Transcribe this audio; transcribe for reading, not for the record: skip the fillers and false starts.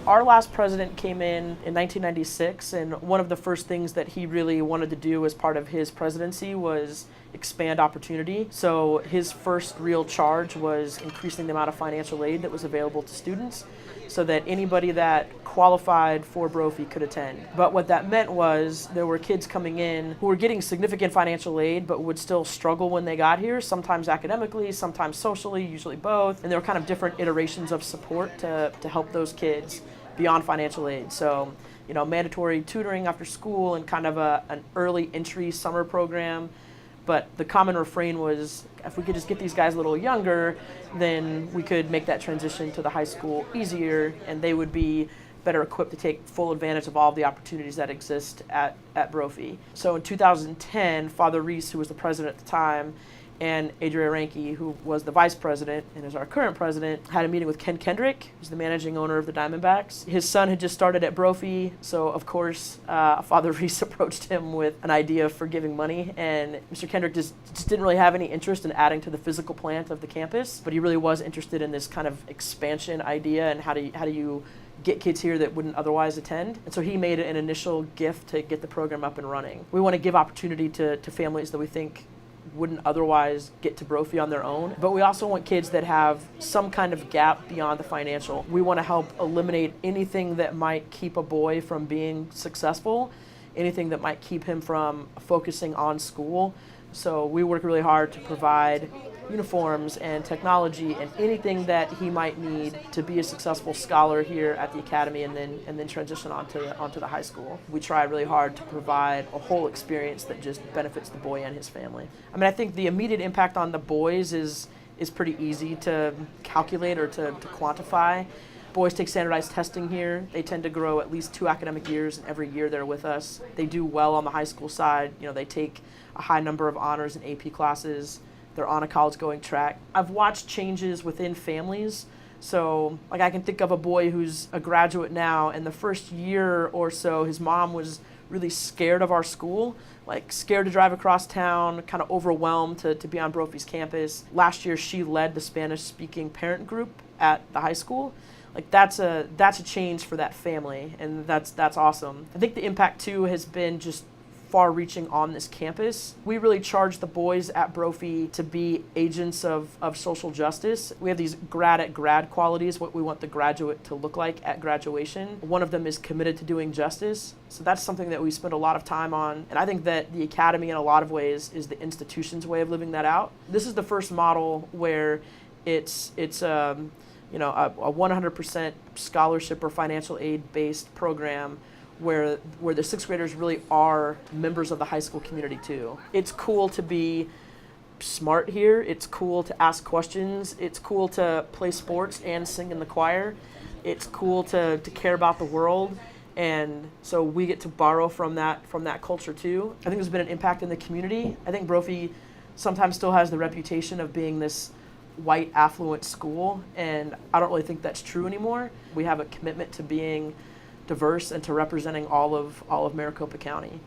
Our last president came in 1996, and one of the first things that he really wanted to do as part of his presidency was expand opportunity. So his first real charge was increasing the amount of financial aid that was available to students so that anybody that qualified for Brophy could attend. But what that meant was there were kids coming in who were getting significant financial aid but would still struggle when they got here, sometimes academically, sometimes socially, usually both. And there were kind of different iterations of support to help those kids beyond financial aid. So, mandatory tutoring after school and kind of an early entry summer program. But the common refrain was, if we could just get these guys a little younger, then we could make that transition to the high school easier, and they would be better equipped to take full advantage of all of the opportunities that exist at Brophy. So in 2010, Father Reese, who was the president at the time, and Adria Ranke, who was the vice president and is our current president, had a meeting with Ken Kendrick, who's the managing owner of the Diamondbacks. His son had just started at Brophy, so of course Father Reese approached him with an idea for giving money, and Mr. Kendrick just didn't really have any interest in adding to the physical plant of the campus, but he really was interested in this kind of expansion idea and how do you get kids here that wouldn't otherwise attend. And so he made an initial gift to get the program up and running. We want to give opportunity to families that we think wouldn't otherwise get to Brophy on their own. But we also want kids that have some kind of gap beyond the financial. We want to help eliminate anything that might keep a boy from being successful, anything that might keep him from focusing on school. So we work really hard to provide uniforms and technology and anything that he might need to be a successful scholar here at the academy and then transition onto the high school. We try really hard to provide a whole experience that just benefits the boy and his family. I think the immediate impact on the boys is pretty easy to calculate or to quantify. Boys take standardized testing here. They tend to grow at least 2 academic years in every year they're with us. They do well on the high school side. They take a high number of honors and AP classes. They're on a college-going track. I've watched changes within families. So, I can think of a boy who's a graduate now, and the first year or so, his mom was really scared of our school, scared to drive across town, kind of overwhelmed to be on Brophy's campus. Last year, she led the Spanish-speaking parent group at the high school. That's a change for that family, and that's awesome. I think the impact, too, has been just far-reaching on this campus. We really charge the boys at Brophy to be agents of social justice. We have these grad qualities, what we want the graduate to look like at graduation. One of them is committed to doing justice. So that's something that we spend a lot of time on. And I think that the academy in a lot of ways is the institution's way of living that out. This is the first model where it's a 100% scholarship or financial aid based program where the 6th graders really are members of the high school community too. It's cool to be smart here. It's cool to ask questions. It's cool to play sports and sing in the choir. It's cool to care about the world. And so we get to borrow from that culture too. I think there's been an impact in the community. I think Brophy sometimes still has the reputation of being this white affluent school, and I don't really think that's true anymore. We have a commitment to being diverse and to representing all of Maricopa County.